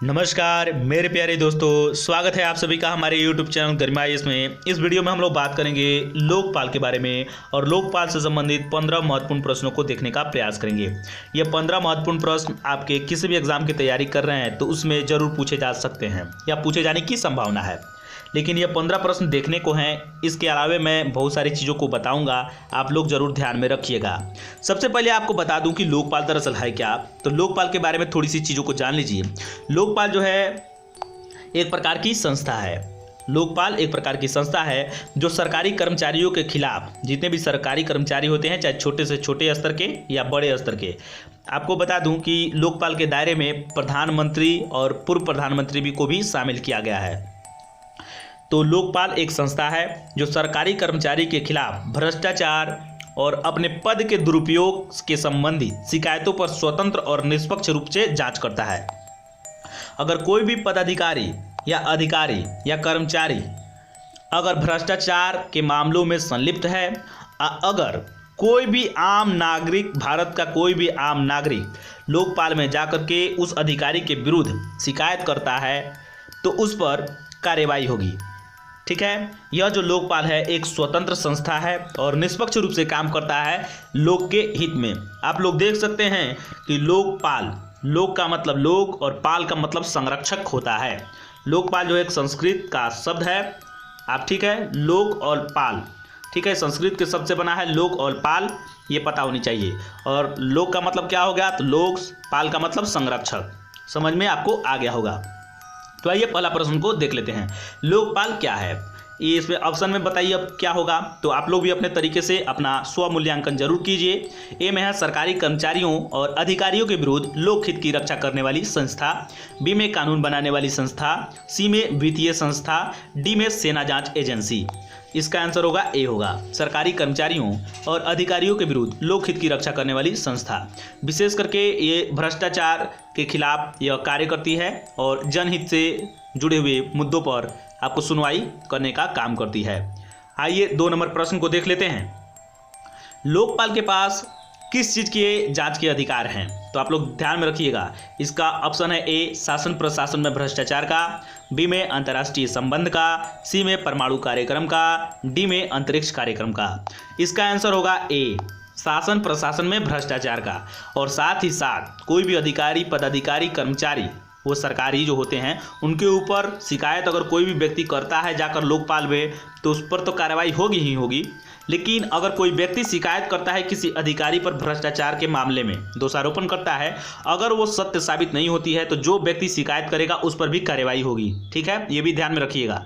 नमस्कार मेरे प्यारे दोस्तों, स्वागत है आप सभी का हमारे YouTube चैनल गरिमा IAS में। इस वीडियो में हम लोग बात करेंगे लोकपाल के बारे में और लोकपाल से संबंधित 15 महत्वपूर्ण प्रश्नों को देखने का प्रयास करेंगे। ये 15 महत्वपूर्ण प्रश्न आपके किसी भी एग्जाम की तैयारी कर रहे हैं तो उसमें जरूर पूछे जा सकते हैं या पूछे जाने की संभावना है, लेकिन ये 15 प्रश्न देखने को हैं। इसके अलावा मैं बहुत सारी चीज़ों को बताऊंगा, आप लोग जरूर ध्यान में रखिएगा। सबसे पहले आपको बता दूं कि लोकपाल दरअसल है क्या। तो लोकपाल के बारे में थोड़ी सी चीज़ों को जान लीजिए। लोकपाल जो है एक प्रकार की संस्था है। लोकपाल एक प्रकार की संस्था है जो सरकारी कर्मचारियों के खिलाफ, जितने भी सरकारी कर्मचारी होते हैं, चाहे छोटे से छोटे स्तर के या बड़े स्तर के, आपको बता दूं कि लोकपाल के दायरे में प्रधानमंत्री और पूर्व प्रधानमंत्री को भी शामिल किया गया है। तो लोकपाल एक संस्था है जो सरकारी कर्मचारी के खिलाफ भ्रष्टाचार और अपने पद के दुरुपयोग के संबंधी शिकायतों पर स्वतंत्र और निष्पक्ष रूप से जांच करता है। अगर कोई भी पदाधिकारी या अधिकारी या कर्मचारी अगर भ्रष्टाचार के मामलों में संलिप्त है, अगर कोई भी आम नागरिक, भारत का कोई भी आम नागरिक लोकपाल में जाकर के उस अधिकारी के विरुद्ध शिकायत करता है तो उस पर कार्रवाई होगी। ठीक है, यह जो लोकपाल है एक स्वतंत्र संस्था है और निष्पक्ष रूप से काम करता है लोक के हित में। आप लोग देख सकते हैं कि लोकपाल, लोक का मतलब लोक और पाल का मतलब संरक्षक होता है। लोकपाल जो एक संस्कृत का शब्द है, आप ठीक है, लोक और पाल, ठीक है, संस्कृत के शब्द से बना है लोक और पाल, ये पता होनी चाहिए। और लोक का मतलब क्या हो गया, तो लोक, पाल का मतलब संरक्षक, समझ में आपको आ गया होगा। तो आइए पहला प्रश्न को देख लेते हैं। लोकपाल क्या है, ये इसमें ऑप्शन में बताइए अब क्या होगा। तो आप लोग भी अपने तरीके से अपना स्व मूल्यांकन जरूर कीजिए। ए में है सरकारी कर्मचारियों और अधिकारियों के विरुद्ध लोकहित की रक्षा करने वाली संस्था। बी में कानून बनाने वाली संस्था। सी में वित्तीय संस्था। डी में सेना जांच एजेंसी। इसका आंसर होगा ए होगा, सरकारी कर्मचारियों और अधिकारियों के विरुद्ध लोकहित की रक्षा करने वाली संस्था। विशेष करके ये भ्रष्टाचार के खिलाफ यह कार्य करती है और जनहित से जुड़े हुए मुद्दों पर आपको सुनवाई करने का काम करती है। आइए 2 नंबर प्रश्न को देख लेते हैं। लोकपाल के पास किस चीज़ के जांच के अधिकार हैं, तो आप लोग ध्यान में रखिएगा। इसका ऑप्शन है ए शासन प्रशासन में भ्रष्टाचार का, बी में अंतर्राष्ट्रीय संबंध का, सी में परमाणु कार्यक्रम का, डी में अंतरिक्ष कार्यक्रम का। इसका आंसर होगा ए शासन प्रशासन में भ्रष्टाचार का। और साथ ही साथ कोई भी अधिकारी, पदाधिकारी, कर्मचारी, वो सरकारी जो होते हैं, उनके ऊपर शिकायत अगर कोई भी व्यक्ति करता है जाकर लोकपाल में तो उस पर तो कार्रवाई होगी ही होगी। लेकिन अगर कोई व्यक्ति शिकायत करता है किसी अधिकारी पर भ्रष्टाचार के मामले में, दोषारोपण करता है, अगर वो सत्य साबित नहीं होती है तो जो व्यक्ति शिकायत करेगा उस पर भी कार्रवाई होगी। ठीक है, ये भी ध्यान में रखिएगा।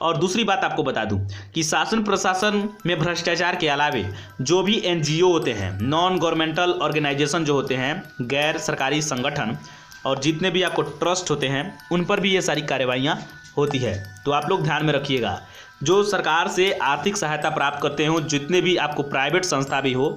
और दूसरी बात आपको बता दूं कि शासन प्रशासन में भ्रष्टाचार के अलावे जो भी NGO होते हैं, नॉन गवर्नमेंटल ऑर्गेनाइजेशन जो होते हैं, गैर सरकारी संगठन, और जितने भी आपको ट्रस्ट होते हैं उन पर भी ये सारी कार्रवाइयाँ होती है। तो आप लोग ध्यान में रखिएगा। जो सरकार से आर्थिक सहायता प्राप्त करते हो, जितने भी आपको प्राइवेट संस्था भी हो,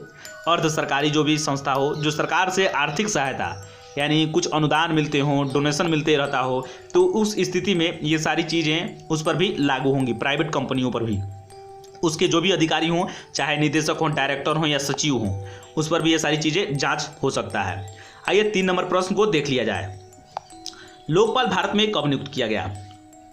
अर्ध सरकारी जो भी संस्था हो, जो सरकार से आर्थिक सहायता यानी कुछ अनुदान मिलते हो, डोनेशन मिलते रहता हो, तो उस स्थिति में ये सारी चीज़ें उस पर भी लागू होंगी, प्राइवेट कंपनियों पर भी। उसके जो भी अधिकारी हों, चाहे निदेशक हों, डायरेक्टर हों या सचिव हों, उस पर भी ये सारी चीज़ें जांच हो सकता है। आइए 3 नंबर प्रश्न को देख लिया जाए। लोकपाल भारत में कब नियुक्त किया गया,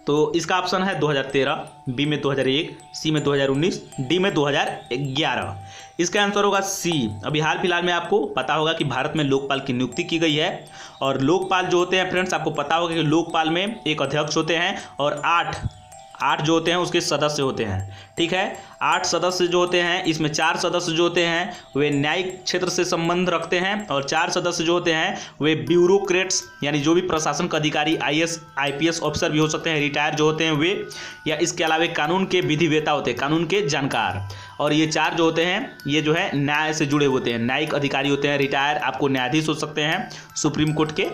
तो इसका ऑप्शन है 2013, बी में 2001, सी में 2019, डी में 2011। इसका आंसर होगा सी। अभी हाल फिलहाल में आपको पता होगा कि भारत में लोकपाल की नियुक्ति की गई है। और लोकपाल जो होते हैं फ्रेंड्स, आपको पता होगा कि लोकपाल में एक अध्यक्ष होते हैं और 8 जो होते हैं उसके सदस्य होते हैं। ठीक है, 8 सदस्य जो होते हैं, इसमें 4 सदस्य जो होते हैं वे न्यायिक क्षेत्र से संबंध रखते हैं और 4 सदस्य जो होते हैं वे ब्यूरोक्रेट्स यानी जो भी प्रशासन अधिकारी, IAS IPS ऑफिसर भी हो सकते हैं, रिटायर जो होते हैं वे, या इसके अलावा कानून के विधिवेता होते हैं, कानून के जानकार। और ये 4 जो होते हैं ये जो है न्याय से जुड़े होते हैं, न्यायिक अधिकारी होते हैं, रिटायर आपको न्यायाधीश हो सकते हैं सुप्रीम कोर्ट के।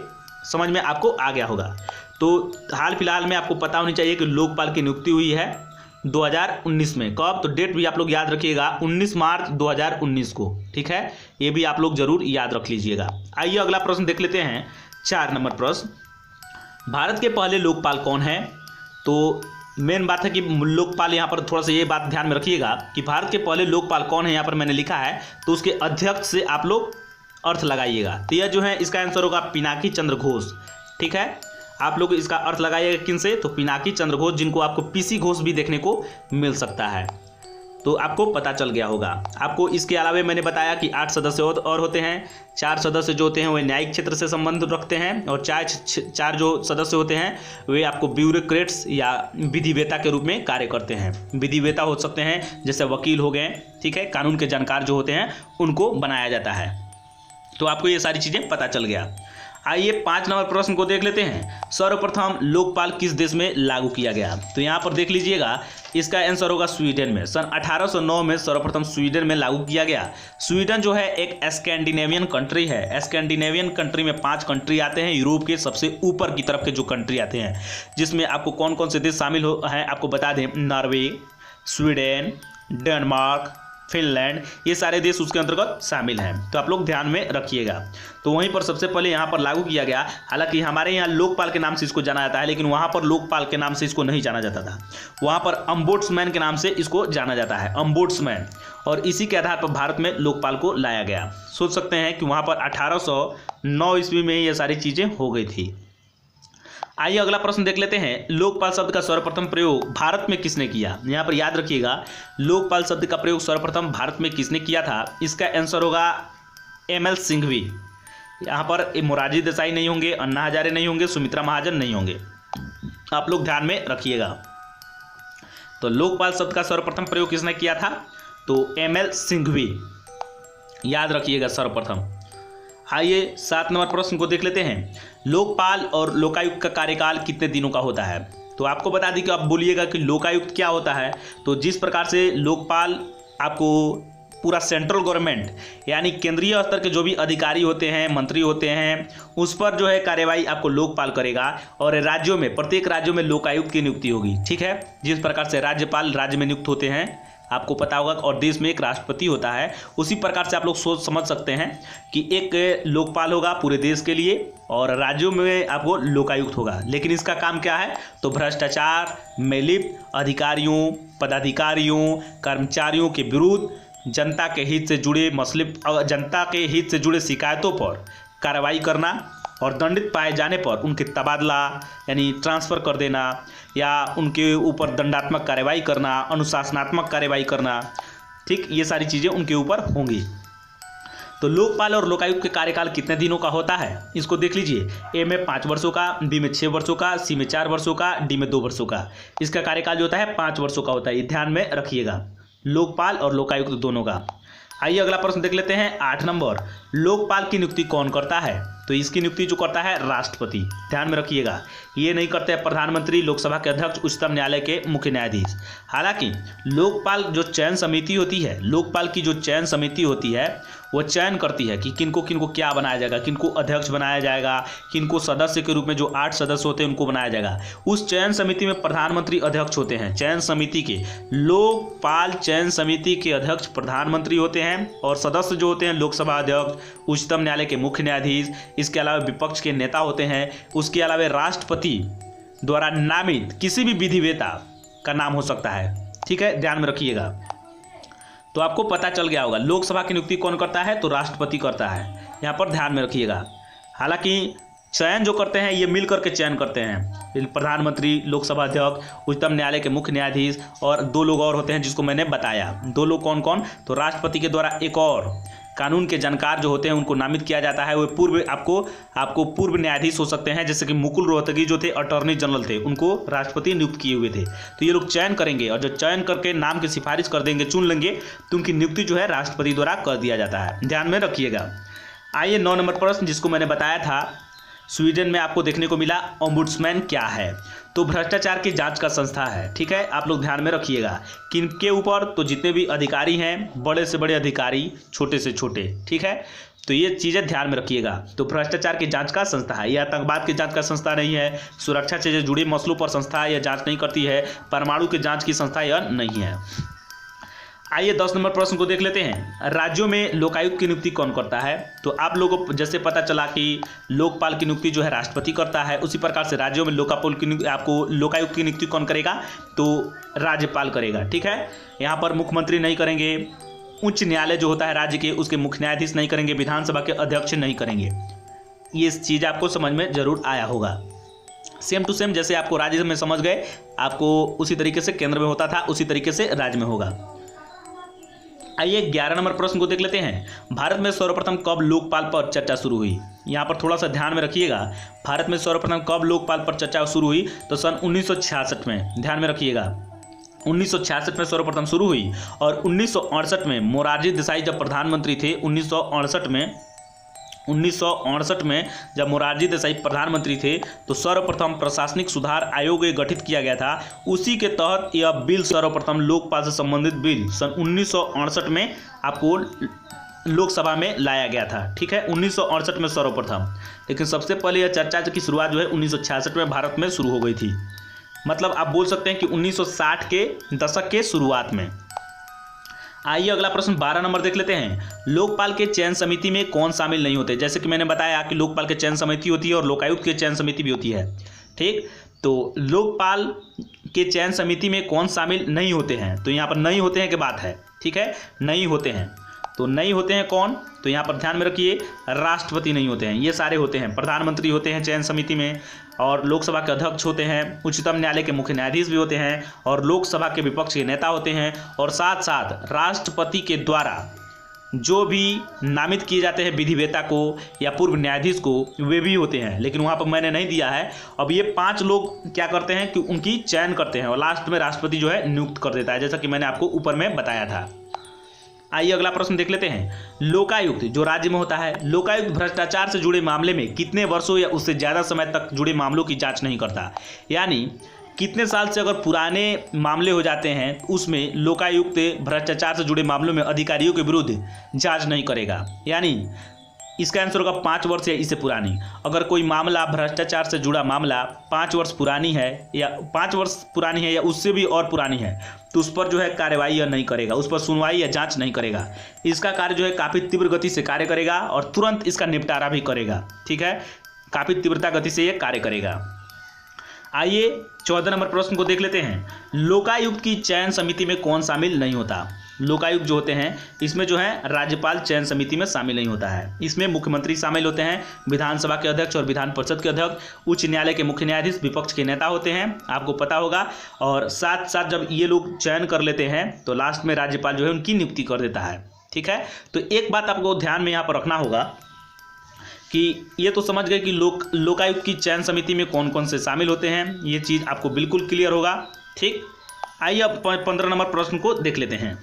समझ में आपको आ गया होगा। तो हाल फिलहाल में आपको पता होनी चाहिए कि लोकपाल की नियुक्ति हुई है 2019 में। कब, तो डेट भी आप लोग याद रखिएगा, 19 मार्च 2019 को। ठीक है, ये भी आप लोग जरूर याद रख लीजिएगा। आइए अगला प्रश्न देख लेते हैं, 4 नंबर प्रश्न। भारत के पहले लोकपाल कौन है, तो मेन बात है कि लोकपाल, यहाँ पर थोड़ा सा ये बात ध्यान में रखिएगा कि भारत के पहले लोकपाल कौन है, यहाँ पर मैंने लिखा है तो उसके अध्यक्ष से आप लोग अर्थ लगाइएगा। तो यह जो है इसका आंसर होगा पिनाकी चंद्र घोष। ठीक है, आप लोग इसका अर्थ लगाइएगा किन से, तो पिनाकी चंद्र घोष, जिनको आपको पीसी घोष भी देखने को मिल सकता है। तो आपको पता चल गया होगा। आपको इसके अलावा मैंने बताया कि 8 सदस्य और होते हैं। 4 सदस्य जो होते हैं वे न्यायिक क्षेत्र से संबंध रखते हैं, और 4 जो सदस्य होते हैं वे आपको ब्यूरोक्रेट्स या विधिवेता के रूप में कार्य करते हैं। विधिवेता हो सकते हैं जैसे वकील हो गए, ठीक है, कानून के जानकार जो होते हैं उनको बनाया जाता है। तो आपको ये सारी चीज़ें पता चल गया। आइए 5 नंबर प्रश्न को देख लेते हैं। सर्वप्रथम लोकपाल किस देश में लागू किया गया? तो यहाँ पर देख लीजिएगा, इसका आंसर होगा स्वीडन में। सन 1809 में सर्वप्रथम स्वीडन में लागू किया गया। स्वीडन जो है एक स्कैंडिनेवियन कंट्री है। स्कैंडिनेवियन कंट्री में 5 कंट्री आते हैं, यूरोप के सबसे ऊपर की तरफ के जो कंट्री आते हैं, जिसमें आपको कौन कौन से देश शामिल हैं आपको बता दें। नॉर्वे, स्वीडन, डेनमार्क, फिनलैंड, ये सारे देश उसके अंतर्गत शामिल हैं। तो आप लोग ध्यान में रखिएगा। तो वहीं पर सबसे पहले यहाँ पर लागू किया गया। हालांकि हमारे यहाँ लोकपाल के नाम से इसको जाना जाता है, लेकिन वहाँ पर लोकपाल के नाम से इसको नहीं जाना जाता था। वहाँ पर अम्बोड्समैन के नाम से इसको जाना जाता है, अम्बोड्समैन। और इसी के आधार पर भारत में लोकपाल को लाया गया। सोच सकते हैं कि वहाँ पर 1809 ईस्वी में ये सारी चीज़ें हो गई थी। आइए अगला प्रश्न देख लेते हैं। लोकपाल शब्द का सर्वप्रथम प्रयोग भारत में किसने किया? यहाँ पर याद रखिएगा, लोकपाल शब्द का प्रयोग सर्वप्रथम भारत में किसने किया था? इसका आंसर होगा ML सिंघवी। यहाँ पर मोरारजी देसाई नहीं होंगे, अन्ना हजारे नहीं होंगे, सुमित्रा महाजन नहीं होंगे। आप लोग ध्यान में रखिएगा। तो लोकपाल शब्द का सर्वप्रथम प्रयोग किसने किया था? तो ML सिंघवी, याद रखिएगा सर्वप्रथम। आइए 7 नंबर प्रश्न को देख लेते हैं। लोकपाल और लोकायुक्त का कार्यकाल कितने दिनों का होता है? तो आपको बता दी कि आप बोलिएगा कि लोकायुक्त क्या होता है। तो जिस प्रकार से लोकपाल आपको पूरा सेंट्रल गवर्नमेंट यानी केंद्रीय स्तर के जो भी अधिकारी होते हैं, मंत्री होते हैं, उस पर जो है कार्यवाही आपको लोकपाल करेगा। और राज्यों में, प्रत्येक राज्यों में लोकायुक्त की नियुक्ति होगी, ठीक है। जिस प्रकार से राज्यपाल राज्य में नियुक्त होते हैं, आपको पता होगा, और देश में एक राष्ट्रपति होता है, उसी प्रकार से आप लोग सोच समझ सकते हैं कि एक लोकपाल होगा पूरे देश के लिए, और राज्यों में आपको लोकायुक्त होगा। लेकिन इसका काम क्या है? तो भ्रष्टाचार में लिप्त अधिकारियों, पदाधिकारियों, कर्मचारियों के विरुद्ध जनता के हित से जुड़े मसले, जनता के हित से जुड़े शिकायतों पर कार्रवाई करना, और दंडित पाए जाने पर उनके तबादला यानी ट्रांसफ़र कर देना, या उनके ऊपर दंडात्मक कार्रवाई करना, अनुशासनात्मक कार्रवाई करना, ठीक, ये सारी चीज़ें उनके ऊपर होंगी। तो लोकपाल और लोकायुक्त के कार्यकाल कितने दिनों का होता है? इसको देख लीजिए। ए में 5 वर्षों का, बी में 6 वर्षों का, सी में 4 वर्षों का, डी में 2 वर्षों का। इसका कार्यकाल जो होता है 5 वर्षों का होता है। ये ध्यान में रखिएगा, लोकपाल और लोकायुक्त दोनों का। आइए अगला प्रश्न देख लेते हैं। 8 नंबर, लोकपाल की नियुक्ति कौन करता है? तो इसकी नियुक्ति जो करता है राष्ट्रपति। ध्यान में रखिएगा, ये नहीं करते हैं प्रधानमंत्री, लोकसभा के अध्यक्ष, उच्चतम न्यायालय के मुख्य न्यायाधीश। हालांकि लोकपाल जो चयन समिति होती है, लोकपाल की जो चयन समिति होती है, वो चयन करती है कि किनको किनको क्या बनाया जाएगा, किनको अध्यक्ष बनाया जाएगा, किनको सदस्य के रूप में जो 8 सदस्य होते हैं उनको बनाया जाएगा। उस चयन समिति में प्रधानमंत्री अध्यक्ष होते हैं। चयन समिति के, लोकपाल चयन समिति के अध्यक्ष प्रधानमंत्री होते हैं, और सदस्य जो होते हैं लोकसभा अध्यक्ष, उच्चतम न्यायालय के मुख्य न्यायाधीश, इसके अलावा विपक्ष के नेता होते हैं। उसके अलावा राष्ट्रपति द्वारा नामित किसी भी विधिवेता का नाम हो सकता है, ठीक है, ध्यान में रखिएगा। तो आपको पता चल गया होगा लोकसभा की नियुक्ति कौन करता है? तो राष्ट्रपति करता है, यहाँ पर ध्यान में रखिएगा। हालांकि चयन जो करते हैं ये मिल करके चयन करते हैं, प्रधानमंत्री, लोकसभा अध्यक्ष, उच्चतम न्यायालय के मुख्य न्यायाधीश, और 2 लोग और होते हैं जिसको मैंने बताया। 2 लोग कौन कौन? तो राष्ट्रपति के द्वारा एक और कानून के जानकार जो होते हैं उनको नामित किया जाता है। वो पूर्व आपको पूर्व न्यायाधीश हो सकते हैं, जैसे कि मुकुल रोहतगी जो थे अटॉर्नी जनरल थे, उनको राष्ट्रपति नियुक्त किए हुए थे। तो ये लोग चयन करेंगे, और जो चयन करके नाम की सिफारिश कर देंगे, चुन लेंगे, तो उनकी नियुक्ति जो है राष्ट्रपति द्वारा कर दिया जाता है। ध्यान में रखिएगा। आइए 9 नंबर प्रश्न, जिसको मैंने बताया था स्वीडन में आपको देखने को मिला। ओम्बुड्समैन क्या है? तो भ्रष्टाचार की जांच का संस्था है, ठीक है। आप लोग ध्यान में रखिएगा किनके ऊपर? तो जितने भी अधिकारी हैं, बड़े से बड़े अधिकारी, छोटे से छोटे, ठीक है। तो ये चीज़ें ध्यान में रखिएगा। तो भ्रष्टाचार की जांच का संस्था है, यह आतंकवाद की जांच का संस्था नहीं है, सुरक्षा से जुड़े मसलों पर संस्था यह जांच नहीं करती है, परमाणु की जांच की संस्था यह नहीं है। आइए 10 नंबर प्रश्न को देख लेते हैं। राज्यों में लोकायुक्त की नियुक्ति कौन करता है? तो आप लोगों को जैसे पता चला कि लोकपाल की नियुक्ति जो है राष्ट्रपति करता है, उसी प्रकार से राज्यों में आपको लोकायुक्त की नियुक्ति कौन करेगा? तो राज्यपाल करेगा, ठीक है। यहाँ पर मुख्यमंत्री नहीं करेंगे, उच्च न्यायालय जो होता है राज्य के उसके मुख्य न्यायाधीश नहीं करेंगे, विधानसभा के अध्यक्ष नहीं करेंगे। ये चीज़ आपको समझ में जरूर आया होगा। सेम टू सेम जैसे आपको राज्य में समझ गए, आपको उसी तरीके से केंद्र में होता था, उसी तरीके से राज्य में होगा। आइए 11 नंबर प्रश्न को देख लेते हैं। भारत में सर्वप्रथम कब लोकपाल पर चर्चा शुरू हुई? यहाँ पर थोड़ा सा ध्यान में रखिएगा। भारत में सर्वप्रथम कब लोकपाल पर चर्चा शुरू हुई? तो सन 1966 में, ध्यान में रखिएगा। 1966 में सर्वप्रथम शुरू हुई और 1968 में मोरारजी देसाई जब प्रधानमंत्री थे, 1968 में जब मोरारजी देसाई प्रधानमंत्री थे तो सर्वप्रथम प्रशासनिक सुधार आयोग गठित किया गया था। उसी के तहत यह बिल सर्वप्रथम लोकपाल से संबंधित बिल सन 1968 में आपको लोकसभा में लाया गया था। ठीक है, 1968 में सर्वप्रथम, लेकिन सबसे पहले यह चर्चा की शुरुआत जो है 1966 में भारत में शुरू हो गई थी। मतलब आप बोल सकते हैं कि 1960 के दशक के शुरुआत में। आइए अगला प्रश्न 12 नंबर देख लेते हैं। लोकपाल के चयन समिति में कौन शामिल नहीं होते? जैसे कि मैंने बताया कि लोकपाल के चयन समिति होती है और लोकायुक्त के चयन समिति भी होती है। ठीक, तो लोकपाल के चयन समिति में कौन शामिल नहीं होते हैं? तो यहाँ पर नहीं होते हैं की बात है। ठीक है, नहीं होते हैं। तो नहीं होते हैं कौन? तो यहाँ पर ध्यान में रखिए, राष्ट्रपति नहीं होते हैं, ये सारे होते हैं। प्रधानमंत्री होते हैं चयन समिति में, और लोकसभा के अध्यक्ष होते हैं, उच्चतम न्यायालय के मुख्य न्यायाधीश भी होते हैं, और लोकसभा के विपक्ष के नेता होते हैं, और साथ साथ राष्ट्रपति के द्वारा जो भी नामित किए जाते हैं विधिवेता को या पूर्व न्यायाधीश को, वे भी होते हैं। लेकिन वहाँ पर मैंने नहीं दिया है। अब ये 5 लोग क्या करते हैं कि उनकी चयन करते हैं और लास्ट में राष्ट्रपति जो है नियुक्त कर देता है, जैसा कि मैंने आपको ऊपर में बताया था। आइए अगला प्रश्न देख लेते हैं। लोकायुक्त जो राज्य में होता है, लोकायुक्त भ्रष्टाचार से जुड़े मामले में कितने वर्षों या उससे ज़्यादा समय तक जुड़े मामलों की जांच नहीं करता? यानी कितने साल से अगर पुराने मामले हो जाते हैं उसमें लोकायुक्त भ्रष्टाचार से जुड़े मामलों में अधिकारियों के विरुद्ध जांच नहीं करेगा। यानी इसका आंसर होगा 5 वर्ष या इससे पुरानी। अगर कोई मामला भ्रष्टाचार से जुड़ा मामला 5 वर्ष पुरानी है या 5 वर्ष पुरानी है या उससे भी और पुरानी है तो उस पर जो है कार्रवाई या नहीं करेगा, उस पर सुनवाई या जांच नहीं करेगा। इसका कार्य जो है काफ़ी तीव्र गति से कार्य करेगा और तुरंत इसका निपटारा भी करेगा। ठीक है, काफ़ी तीव्रता गति से ये कार्य करेगा। आइए 14 नंबर प्रश्न को देख लेते हैं। लोकायुक्त की चयन समिति में कौन शामिल नहीं होता? लोकायुक्त जो होते हैं इसमें जो है राज्यपाल चयन समिति में शामिल नहीं होता है। इसमें मुख्यमंत्री शामिल होते हैं, विधानसभा के अध्यक्ष और विधान परिषद के अध्यक्ष, उच्च न्यायालय के मुख्य न्यायाधीश, विपक्ष के नेता होते हैं, आपको पता होगा। और साथ साथ जब ये लोग चयन कर लेते हैं तो लास्ट में राज्यपाल जो है उनकी नियुक्ति कर देता है। ठीक है, तो एक बात आपको ध्यान में यहाँ पर रखना होगा कि ये तो समझ गए कि लोकायुक्त की चयन समिति में कौन कौन से शामिल होते हैं, ये चीज़ आपको बिल्कुल क्लियर होगा। ठीक, आइए अब 15 नंबर प्रश्न को देख लेते हैं।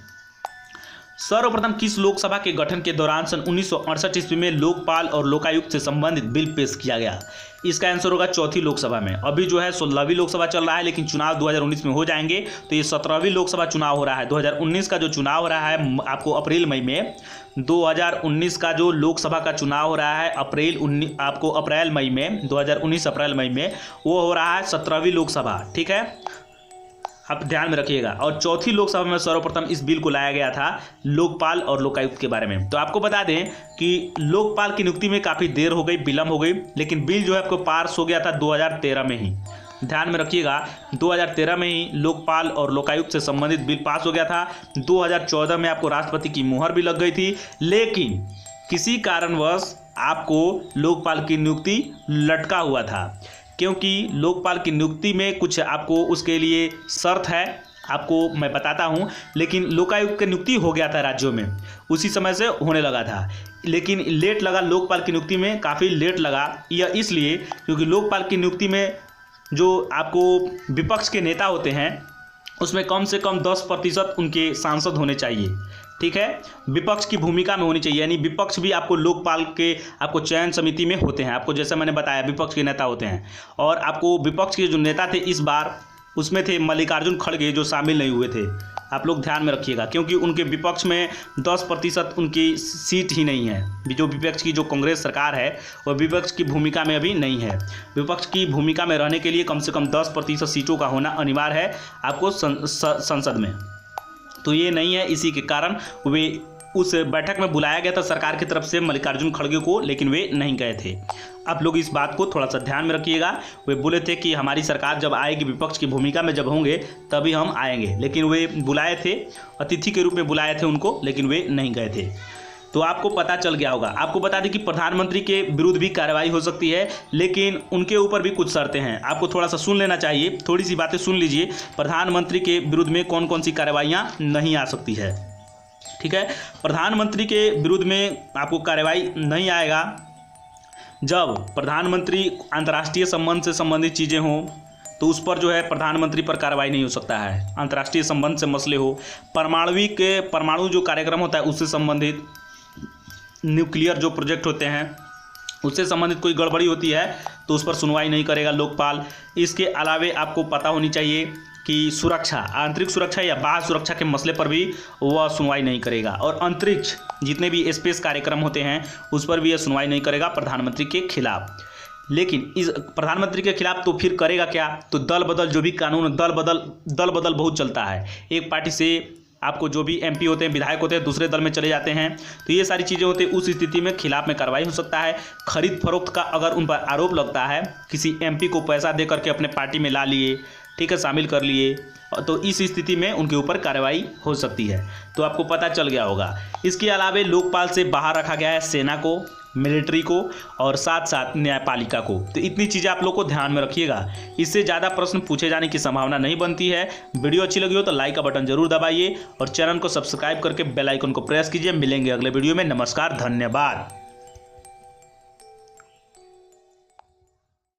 सर्वप्रथम किस लोकसभा के गठन के दौरान सन 1968 ईस्वी में लोकपाल और लोकायुक्त से संबंधित बिल पेश किया गया? इसका आंसर होगा 4थी लोकसभा में। अभी जो है 16वीं लोकसभा चल रहा है, लेकिन चुनाव 2019 में हो जाएंगे तो ये 17वीं लोकसभा चुनाव हो रहा है। 2019 का जो चुनाव हो रहा है आपको अप्रैल मई में, 2019 का जो लोकसभा का चुनाव हो रहा है आपको अप्रैल मई में, 2019 अप्रैल मई में वो हो रहा है 17वीं लोकसभा। ठीक है, आप ध्यान में रखिएगा। और 4थी लोकसभा में सर्वप्रथम इस बिल को लाया गया था लोकपाल और लोकायुक्त के बारे में। तो आपको बता दें कि लोकपाल की नियुक्ति में काफ़ी देर हो गई, विलम्ब हो गई, लेकिन बिल जो है आपको पास हो गया था 2013 में ही। ध्यान में रखिएगा, 2013 में ही लोकपाल और लोकायुक्त से संबंधित बिल पास हो गया था। 2014 में आपको राष्ट्रपति की मुहर भी लग गई थी, लेकिन किसी कारणवश आपको लोकपाल की नियुक्ति लटका हुआ था, क्योंकि लोकपाल की नियुक्ति में कुछ आपको उसके लिए शर्त है, आपको मैं बताता हूं। लेकिन लोकायुक्त की नियुक्ति हो गया था राज्यों में, उसी समय से होने लगा था, लेकिन लेट लगा। लोकपाल की नियुक्ति में काफ़ी लेट लगा, यह इसलिए क्योंकि लोकपाल की नियुक्ति में जो आपको विपक्ष के नेता होते हैं उसमें कम से कम 10% उनके सांसद होने चाहिए। ठीक है, विपक्ष की भूमिका में होनी चाहिए, यानी विपक्ष भी आपको लोकपाल के आपको चयन समिति में होते हैं। आपको जैसे मैंने बताया विपक्ष के नेता होते हैं, और आपको विपक्ष के जो नेता थे इस बार उसमें थे मल्लिकार्जुन खड़गे जो शामिल नहीं हुए थे। आप लोग ध्यान में रखिएगा, क्योंकि उनके विपक्ष में 10% उनकी सीट ही नहीं है। जो विपक्ष की जो कांग्रेस सरकार है वह विपक्ष की भूमिका में अभी नहीं है। विपक्ष की भूमिका में रहने के लिए कम से कम 10% सीटों का होना अनिवार्य है आपको संसद में। तो ये नहीं है, इसी के कारण वे उस बैठक में बुलाया गया था सरकार की तरफ से मल्लिकार्जुन खड़गे को, लेकिन वे नहीं गए थे। आप लोग इस बात को थोड़ा सा ध्यान में रखिएगा। वे बोले थे कि हमारी सरकार जब आएगी, विपक्ष की भूमिका में जब होंगे तभी हम आएंगे, लेकिन वे बुलाए थे, अतिथि के रूप में बुलाए थे उनको, लेकिन वे नहीं गए थे। तो आपको पता चल गया होगा। आपको बता दें कि प्रधानमंत्री के विरुद्ध भी कार्रवाई हो सकती है, लेकिन उनके ऊपर भी कुछ शर्तें हैं। आपको थोड़ा सा सुन लेना चाहिए, थोड़ी सी बातें सुन लीजिए। प्रधानमंत्री के विरुद्ध में कौन कौन सी कार्रवाइयाँ नहीं आ सकती है, ठीक है। प्रधानमंत्री के विरुद्ध में आपको कार्रवाई नहीं आएगा जब प्रधानमंत्री अंतर्राष्ट्रीय संबंध से संबंधित चीज़ें हों, तो उस पर जो है प्रधानमंत्री पर कार्रवाई नहीं हो सकता है। अंतर्राष्ट्रीय संबंध से मसले हो, परमाणु जो कार्यक्रम होता है उससे संबंधित, न्यूक्लियर जो प्रोजेक्ट होते हैं उससे संबंधित कोई गड़बड़ी होती है तो उस पर सुनवाई नहीं करेगा लोकपाल। इसके अलावे आपको पता होनी चाहिए कि सुरक्षा, आंतरिक सुरक्षा या बाह्य सुरक्षा के मसले पर भी वह सुनवाई नहीं करेगा। और अंतरिक्ष जितने भी स्पेस कार्यक्रम होते हैं उस पर भी यह सुनवाई नहीं करेगा प्रधानमंत्री के खिलाफ। लेकिन इस प्रधानमंत्री के खिलाफ तो फिर करेगा क्या? तो दल बदल, जो भी कानून दल बदल बहुत चलता है। एक पार्टी से आपको जो भी एमपी होते हैं, विधायक होते हैं, दूसरे दल में चले जाते हैं, तो ये सारी चीज़ें होती हैं। उस स्थिति में खिलाफ में कार्रवाई हो सकता है। खरीद फरोख्त का अगर उन पर आरोप लगता है, किसी एमपी को पैसा दे करके अपने पार्टी में ला लिए, ठीक है, शामिल कर लिए, तो इस स्थिति में उनके ऊपर कार्रवाई हो सकती है। तो आपको पता चल गया होगा। इसके अलावा लोकपाल से बाहर रखा गया है सेना को, मिलिट्री को और साथ साथ न्यायपालिका को। तो इतनी चीज़ें आप लोग को ध्यान में रखिएगा। इससे ज़्यादा प्रश्न पूछे जाने की संभावना नहीं बनती है। वीडियो अच्छी लगी हो तो लाइक का बटन जरूर दबाइए और चैनल को सब्सक्राइब करके बेल आइकन को प्रेस कीजिए। मिलेंगे अगले वीडियो में। नमस्कार, धन्यवाद।